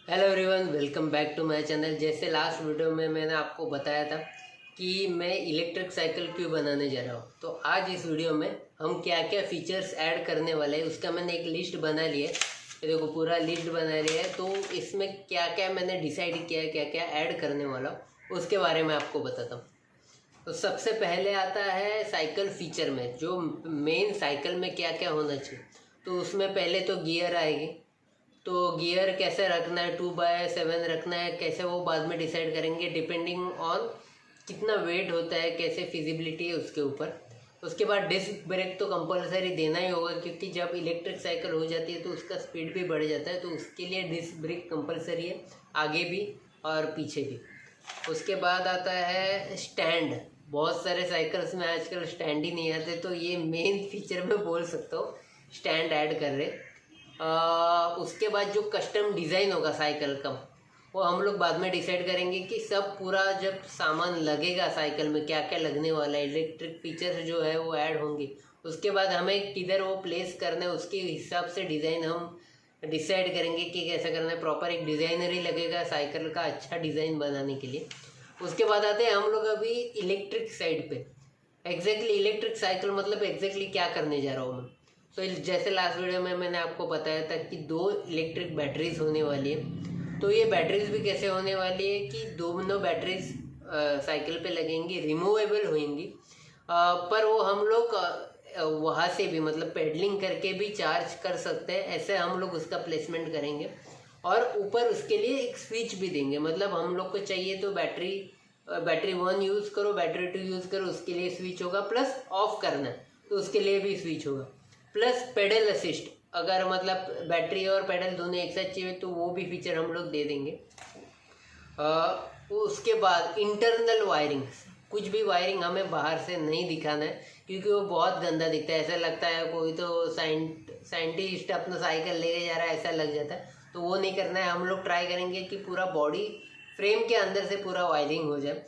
Hello everyone, welcome back to my channel. जैसे last video में मैंने आपको बताया था कि मैं इलेक्ट्रिक साइकिल क्यों बनाने जा रहा हूँ, तो आज इस वीडियो में हम क्या क्या फीचर्स ऐड करने वाले हैं उसका मैंने एक लिस्ट बना लिया है। ये देखो, पूरा लिस्ट बना लिया है। तो इसमें क्या क्या मैंने डिसाइड किया है, क्या क्या ऐड करने वाला हूँ उसके बारे में आपको बताता हूँ। तो सबसे पहले आता है साइकिल फीचर में, जो मेन साइकिल में क्या क्या होना चाहिए। तो उसमें पहले तो गियर आएगी। तो गियर कैसे रखना है, 2/7 रखना है कैसे, वो बाद में डिसाइड करेंगे डिपेंडिंग ऑन कितना वेट होता है, कैसे फिजिबिलिटी है उसके ऊपर। उसके बाद डिस्क ब्रेक तो कंपलसरी देना ही होगा, क्योंकि जब इलेक्ट्रिक साइकिल हो जाती है तो उसका स्पीड भी बढ़ जाता है, तो उसके लिए डिस्क ब्रेक कंपलसरी है, आगे भी और पीछे भी। उसके बाद आता है स्टैंड। बहुत सारे साइकिल्स में आजकल स्टैंड ही नहीं आते, तो ये मेन फीचर में बोल सकता हूँ, स्टैंड ऐड कर रहे। उसके बाद जो कस्टम डिज़ाइन होगा साइकिल का, वो हम लोग बाद में डिसाइड करेंगे कि सब पूरा जब सामान लगेगा साइकिल में क्या क्या लगने वाला है, इलेक्ट्रिक फीचर्स जो है वो ऐड होंगे। उसके बाद हमें किधर वो प्लेस करना है उसके हिसाब से डिज़ाइन हम डिसाइड करेंगे कि कैसे करना है। प्रॉपर एक डिज़ाइनर ही लगेगा साइकिल का अच्छा डिज़ाइन बनाने के लिए। उसके बाद आते हैं हम लोग अभी इलेक्ट्रिक साइड पे। एग्जैक्टली इलेक्ट्रिक साइकिल मतलब एग्जैक्टली क्या करने जा रहा हूँ मैं। तो जैसे लास्ट वीडियो में मैंने आपको बताया था कि 2 इलेक्ट्रिक बैटरीज होने वाली है। तो ये बैटरीज भी कैसे होने वाली है कि दोनों बैटरीज साइकिल पे लगेंगी, रिमूवेबल होंगी। पर वो हम लोग वहाँ से भी मतलब पेडलिंग करके भी चार्ज कर सकते हैं, ऐसे हम लोग उसका प्लेसमेंट करेंगे। और ऊपर उसके लिए एक स्विच भी देंगे, मतलब हम लोग को चाहिए तो बैटरी 1 यूज़ करो, बैटरी 2 यूज़ करो, उसके लिए स्विच होगा। प्लस ऑफ करना है तो उसके लिए भी स्विच होगा। प्लस पेडल असिस्ट, अगर मतलब बैटरी और पेडल दोनों एक साथ चाहिए तो वो भी फीचर हम लोग दे देंगे। उसके बाद इंटरनल वायरिंग, कुछ भी वायरिंग हमें बाहर से नहीं दिखाना है, क्योंकि वो बहुत गंदा दिखता है। ऐसा लगता है कोई तो साइंटिस्ट अपना साइकिल लेके जा रहा है, ऐसा लग जाता है। तो वो नहीं करना है। हम लोग ट्राई करेंगे कि पूरा बॉडी फ्रेम के अंदर से पूरा वायरिंग हो जाए।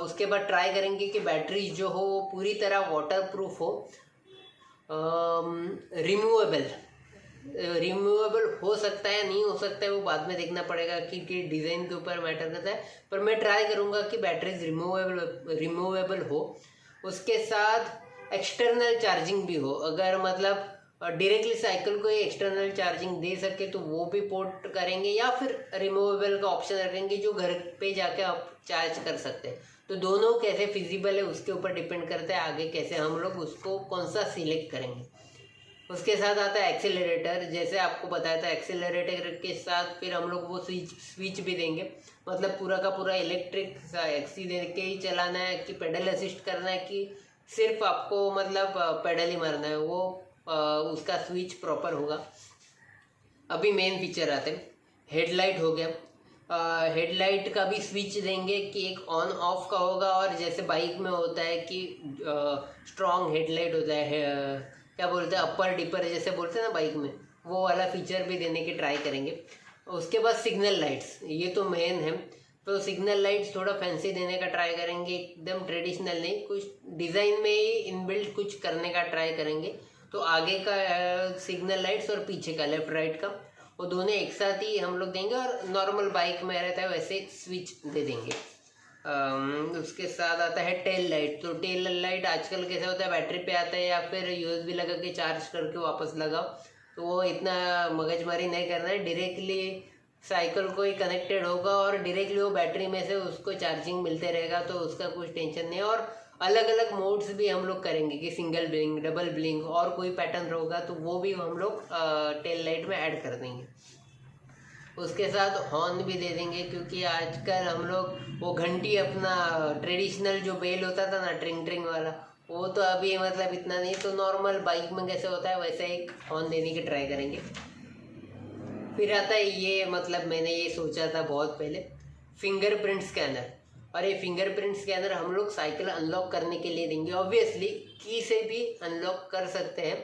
उसके बाद ट्राई करेंगे कि बैटरी जो हो वो पूरी तरह वाटर प्रूफ हो। रिमूवेबल रिमूवेबल हो सकता है, नहीं हो सकता है, वो बाद में देखना पड़ेगा, क्योंकि डिज़ाइन के ऊपर मैटर करता है। पर मैं ट्राई करूँगा कि बैटरीज रिमूवेबल हो। उसके साथ एक्सटर्नल चार्जिंग भी हो, अगर मतलब डायरेक्टली साइकिल को एक्सटर्नल चार्जिंग दे सके तो वो भी पोर्ट करेंगे, या फिर रिमूवेबल का ऑप्शन रखेंगे जो घर पे जाके आप चार्ज कर सकते हैं। तो दोनों कैसे फिजिबल है उसके ऊपर डिपेंड करता है आगे कैसे हम लोग उसको कौन सा सिलेक्ट करेंगे। उसके साथ आता है एक्सेलरेटर। जैसे आपको बताया था, एक्सेलरेटर के साथ फिर हम लोग वो स्विच भी देंगे, मतलब पूरा का पूरा इलेक्ट्रिक एक्सी दे के ही चलाना है कि पेडल असिस्ट करना है, कि सिर्फ आपको मतलब पेडल ही मारना है, वो उसका स्विच प्रॉपर होगा। अभी मेन फीचर आते हैं। हेडलाइट हो गया, हेडलाइट का भी स्विच देंगे कि एक ऑन ऑफ का होगा, और जैसे बाइक में होता है कि स्ट्रॉन्ग हेडलाइट होता है, क्या बोलते हैं अपर डिपर जैसे बोलते हैं ना बाइक में, वो वाला फीचर भी देने की ट्राई करेंगे। उसके बाद सिग्नल लाइट्स, ये तो मेन है। तो सिग्नल लाइट्स थोड़ा फैंसी देने का ट्राई करेंगे, एकदम ट्रेडिशनल नहीं, कुछ डिज़ाइन में ही इनबिल्ट कुछ करने का ट्राई करेंगे। तो आगे का सिग्नल लाइट्स और पीछे का लेफ्ट राइट का, वो दोनों एक साथ ही हम लोग देंगे, और नॉर्मल बाइक में रहता है वैसे स्विच दे देंगे। उसके साथ आता है टेल लाइट। तो टेल लाइट आजकल कैसे होता है, बैटरी पे आता है या फिर यूएसबी लगा के चार्ज करके वापस लगाओ, तो वो इतना मगजमारी नहीं करना है। डायरेक्टली साइकिल को ही कनेक्टेड होगा और डायरेक्टली वो बैटरी में से उसको चार्जिंग मिलते रहेगा, तो उसका कुछ टेंशन नहीं है। और अलग अलग मोड्स भी हम लोग करेंगे कि सिंगल ब्लिंक, डबल ब्लिंक, और कोई पैटर्न होगा तो वो भी हम लोग टेल लाइट में ऐड कर देंगे। उसके साथ हॉर्न भी दे देंगे, क्योंकि आजकल हम लोग वो घंटी अपना ट्रेडिशनल जो बेल होता था ना, ट्रिंग ट्रिंग वाला, वो तो अभी मतलब इतना नहीं, तो नॉर्मल बाइक में कैसे होता है वैसे एक हॉर्न देने की ट्राई करेंगे। फिर आता है ये, मतलब मैंने ये सोचा था बहुत पहले, फिंगरप्रिंट स्कैनर। और ये फिंगरप्रिंट स्कैनर हम लोग साइकिल अनलॉक करने के लिए देंगे। ऑब्वियसली की से भी अनलॉक कर सकते हैं,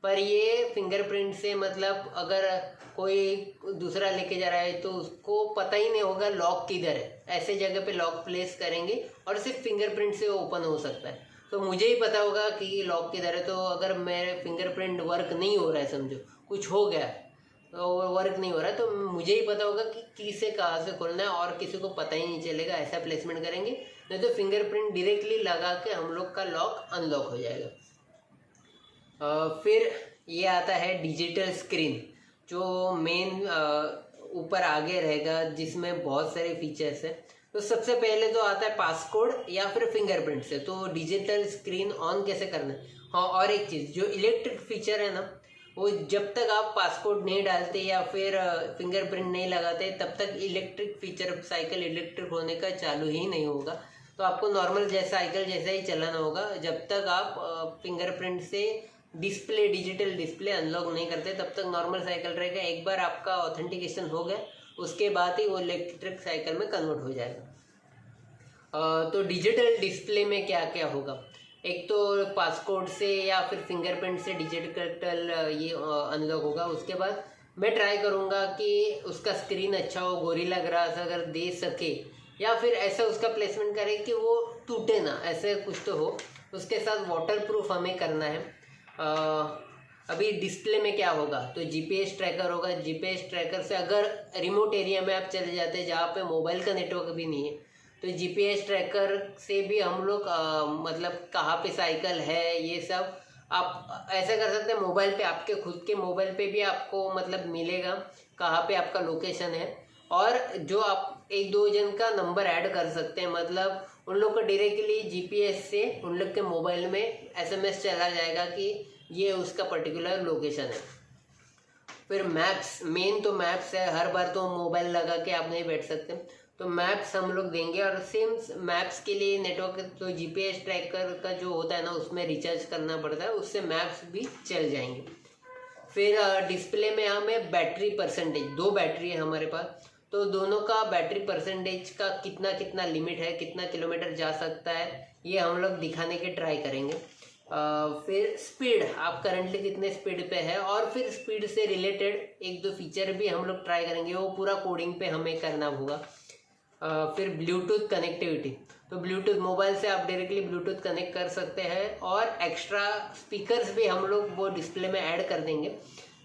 पर ये फिंगरप्रिंट से मतलब अगर कोई दूसरा लेके जा रहा है तो उसको पता ही नहीं होगा लॉक किधर है, ऐसे जगह पे लॉक प्लेस करेंगे और सिर्फ फिंगरप्रिंट से ओपन हो सकता है। तो मुझे ही पता होगा कि लॉक किधर है, तो अगर मेरे फिंगरप्रिंट वर्क नहीं हो रहा है, समझो कुछ हो गया, वर्क नहीं हो रहा है, तो मुझे ही पता होगा कि की से कहाँ से खोलना है और किसी को पता ही नहीं चलेगा, ऐसा प्लेसमेंट करेंगे। नहीं तो फिंगरप्रिंट डायरेक्टली लगा के हम लोग का लॉक अनलॉक हो जाएगा। फिर ये आता है डिजिटल स्क्रीन, जो मेन ऊपर आगे रहेगा, जिसमें बहुत सारे फीचर्स हैं। तो सबसे पहले तो आता है पासकोड या फिर फिंगरप्रिंट से। तो डिजिटल स्क्रीन ऑन कैसे करना है। हाँ, और एक चीज़, जो इलेक्ट्रिक फीचर है ना, वो जब तक आप पासकोड नहीं डालते या फिर फिंगरप्रिंट नहीं लगाते तब तक इलेक्ट्रिक फीचर, साइकिल इलेक्ट्रिक होने का चालू ही नहीं होगा। तो आपको नॉर्मल जैसा साइकिल जैसा ही चलाना होगा जब तक आप फिंगरप्रिंट से डिस्प्ले, डिजिटल डिस्प्ले अनलॉक नहीं करते, तब तक नॉर्मल साइकिल रहेगा। एक बार आपका ऑथेंटिकेशन हो गया उसके बाद ही वो इलेक्ट्रिक साइकिल में कन्वर्ट हो जाएगा। तो डिजिटल डिस्प्ले में क्या क्या होगा, एक तो पासकोड से या फिर फिंगरप्रिंट से डिजिटल ये अनलॉक होगा। उसके बाद मैं ट्राई करूँगा कि उसका स्क्रीन अच्छा हो, गोरिल्ला ग्लास अगर दे सके या फिर ऐसा उसका प्लेसमेंट करे कि वो टूटे ना, ऐसे कुछ तो हो। उसके साथ वाटरप्रूफ हमें करना है। अभी डिस्प्ले में क्या होगा, तो जीपीएस ट्रैकर होगा। जीपीएस ट्रैकर से अगर रिमोट एरिया में आप चले जाते हैं जहाँ पे मोबाइल का नेटवर्क भी नहीं है, तो जीपीएस ट्रैकर से भी हम लोग मतलब कहाँ पे साइकिल है ये सब आप ऐसा कर सकते हैं। मोबाइल पे, आपके खुद के मोबाइल पे भी आपको मतलब मिलेगा कहाँ पे आपका लोकेशन है। और जो आप एक दो जन का नंबर ऐड कर सकते हैं, मतलब उन लोग को डायरेक्टली जीपीएस से उन लोग के मोबाइल में एसएमएस चला जाएगा कि ये उसका पर्टिकुलर लोकेशन है। फिर मैप्स, मेन तो मैप्स है। हर बार तो मोबाइल लगा के आप नहीं बैठ सकते, तो मैप्स हम लोग देंगे। और सेम मैप्स के लिए नेटवर्क, तो जीपीएस ट्रैकर का जो होता है ना, उसमें रिचार्ज करना पड़ता है, उससे मैप्स भी चल जाएंगे। फिर डिस्प्ले में हमें बैटरी परसेंटेज, 2 बैटरी है हमारे पास, तो दोनों का बैटरी परसेंटेज का कितना कितना लिमिट है, कितना किलोमीटर जा सकता है, ये हम लोग दिखाने के ट्राई करेंगे। फिर स्पीड, आप करंटली कितने स्पीड पे है, और फिर स्पीड से रिलेटेड एक दो फीचर भी हम लोग ट्राई करेंगे, वो पूरा कोडिंग पे हमें करना होगा। फिर ब्लूटूथ कनेक्टिविटी, तो ब्लूटूथ मोबाइल से आप डायरेक्टली ब्लूटूथ कनेक्ट कर सकते हैं, और एक्स्ट्रा स्पीकर्स भी हम लोग वो डिस्प्ले में ऐड कर देंगे,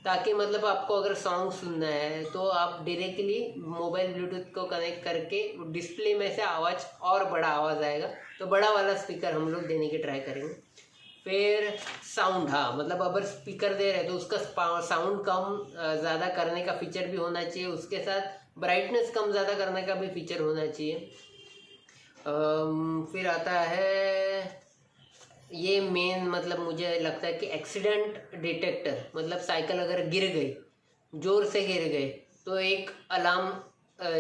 ताकि मतलब आपको अगर सॉन्ग सुनना है तो आप डायरेक्टली मोबाइल ब्लूटूथ को कनेक्ट करके डिस्प्ले में से आवाज़ और बड़ा आवाज़ आएगा, तो बड़ा वाला स्पीकर हम लोग देने की ट्राई करेंगे। फिर साउंड, हाँ मतलब अगर स्पीकर दे रहे हैं तो उसका साउंड कम ज़्यादा करने का फीचर भी होना चाहिए, उसके साथ ब्राइटनेस कम ज़्यादा करने का भी फीचर होना चाहिए। फिर आता है ये मेन, मतलब मुझे लगता है कि एक्सीडेंट डिटेक्टर, मतलब साइकिल अगर गिर गई, ज़ोर से गिर गए, तो एक अलार्म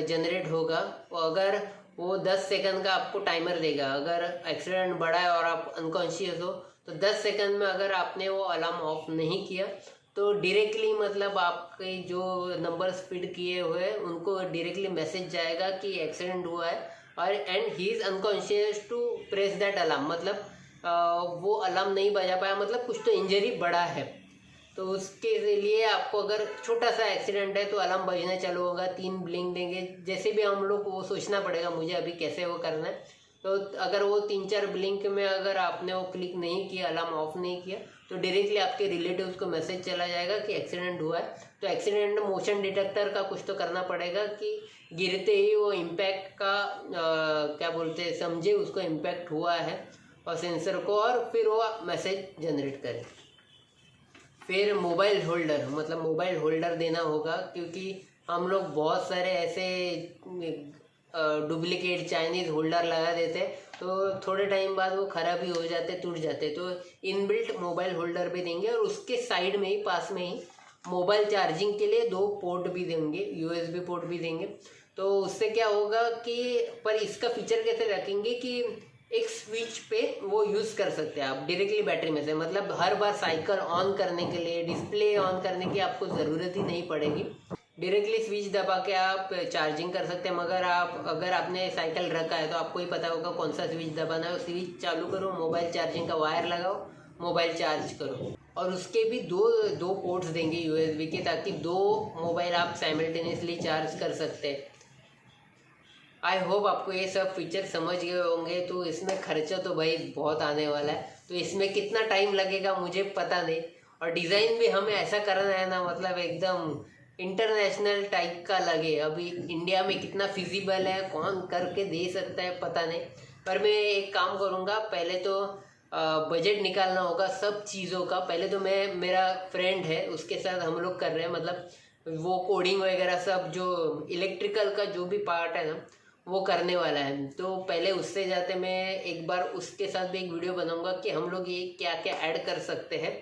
जनरेट होगा। अगर वो 10 सेकंड का आपको टाइमर देगा। अगर एक्सीडेंट बढ़ा है और आप अनकॉन्शियस हो, तो 10 सेकंड में अगर आपने वो अलार्म ऑफ नहीं किया तो डायरेक्टली मतलब आपके जो नंबर्स फीड किए हुए उनको डायरेक्टली मैसेज जाएगा कि एक्सीडेंट हुआ है, और and he is unconscious to press that alarm, मतलब वो अलार्म नहीं बजा पाया, मतलब कुछ तो इंजरी बड़ा है। तो उसके लिए आपको अगर छोटा सा एक्सीडेंट है तो अलार्म बजना चालू होगा, 3 ब्लिंक देंगे, जैसे भी हम लोग वो सोचना पड़ेगा मुझे अभी कैसे वो करना है। तो अगर वो 3-4 ब्लिंक में अगर आपने वो क्लिक नहीं किया, अलार्म ऑफ नहीं किया, तो डायरेक्टली आपके रिलेटिव्स को मैसेज चला जाएगा कि एक्सीडेंट हुआ है। तो एक्सीडेंट मोशन डिटेक्टर का कुछ तो करना पड़ेगा कि गिरते ही वो इम्पैक्ट का क्या बोलते हैं, समझे उसको इम्पैक्ट हुआ है और सेंसर को, और फिर वो मैसेज जनरेट करे। फिर मोबाइल होल्डर, मतलब मोबाइल होल्डर देना होगा, क्योंकि हम लोग बहुत सारे ऐसे डुप्लीकेट चाइनीज़ होल्डर लगा देते, तो थोड़े टाइम बाद वो ख़राब ही हो जाते, टूट जाते। तो इनबिल्ट मोबाइल होल्डर भी देंगे, और उसके साइड में ही, पास में ही मोबाइल चार्जिंग के लिए 2 पोर्ट भी देंगे, यूएसबी पोर्ट भी देंगे। तो उससे क्या होगा कि, पर इसका फीचर कैसे रखेंगे कि एक स्विच पे वो यूज़ कर सकते हैं आप डायरेक्टली बैटरी में से, मतलब हर बार साइकिल ऑन करने के लिए, डिस्प्ले ऑन करने की आपको ज़रूरत ही नहीं पड़ेगी। डायरेक्टली स्विच दबा के आप चार्जिंग कर सकते हैं। मगर अगर आपने साइकिल रखा है तो आपको ही पता होगा कौन सा स्विच दबाना है। स्विच चालू करो, मोबाइल चार्जिंग का वायर लगाओ, मोबाइल चार्ज करो। और उसके भी दो पोर्ट्स देंगे यूएसबी के, ताकि 2 मोबाइल आप साइमल्टेनियसली चार्ज कर सकते हैं। आई होप आपको ये सब फीचर समझ गए होंगे। तो इसमें खर्चा तो भाई बहुत आने वाला है, तो इसमें कितना टाइम लगेगा मुझे पता नहीं। और डिज़ाइन भी हमें ऐसा करना है ना, मतलब एकदम इंटरनेशनल टाइप का लगे। अभी इंडिया में कितना फिजिबल है, कौन करके दे सकता है पता नहीं, पर मैं एक काम करूँगा। पहले तो बजट निकालना होगा सब चीज़ों का। पहले तो मैं, मेरा फ्रेंड है उसके साथ हम लोग कर रहे हैं, मतलब वो कोडिंग वगैरह सब जो इलेक्ट्रिकल का जो भी पार्ट है ना वो करने वाला है। तो पहले उससे जाते मैं एक बार उसके साथ भी एक वीडियो बनाऊंगा कि हम लोग ये क्या क्या ऐड कर सकते हैं,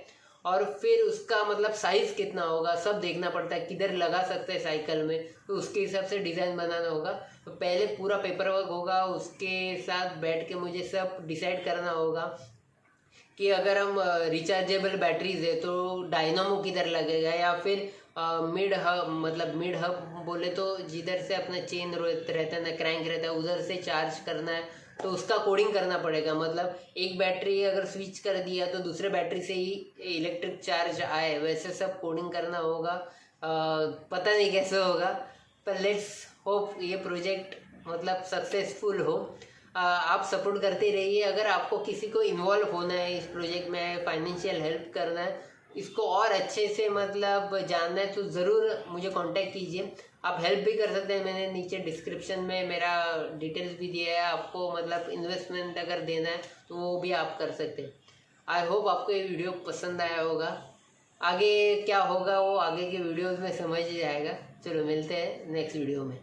और फिर उसका मतलब साइज़ कितना होगा सब देखना पड़ता है, किधर लगा सकते हैं साइकिल में, तो उसके हिसाब से डिज़ाइन बनाना होगा। तो पहले पूरा पेपर वर्क होगा, उसके साथ बैठ के मुझे सब डिसाइड करना होगा कि अगर हम रिचार्जेबल बैटरीज है तो डायनामो किधर लगेगा, या फिर मिड हब, मतलब मिड हब बोले तो जिधर से अपना चेन रहता है ना, क्रैंक रहता है, उधर से चार्ज करना है तो उसका कोडिंग करना पड़ेगा। मतलब एक बैटरी अगर स्विच कर दिया तो दूसरे बैटरी से ही इलेक्ट्रिक चार्ज आए, वैसे सब कोडिंग करना होगा। पता नहीं कैसे होगा, पर लेट्स होप ये प्रोजेक्ट मतलब सक्सेसफुल हो। आप सपोर्ट करते रहिए। अगर आपको किसी को इन्वॉल्व होना है इस प्रोजेक्ट में, फाइनेंशियल हेल्प करना है, इसको और अच्छे से मतलब जानना है, तो ज़रूर मुझे कांटेक्ट कीजिए। आप हेल्प भी कर सकते हैं, मैंने नीचे डिस्क्रिप्शन में मेरा डिटेल्स भी दिया है। आपको मतलब इन्वेस्टमेंट अगर देना है तो वो भी आप कर सकते हैं। आई होप आपको ये वीडियो पसंद आया होगा। आगे क्या होगा वो आगे के वीडियोज़ में समझ जाएगा। चलो मिलते हैं नेक्स्ट वीडियो में।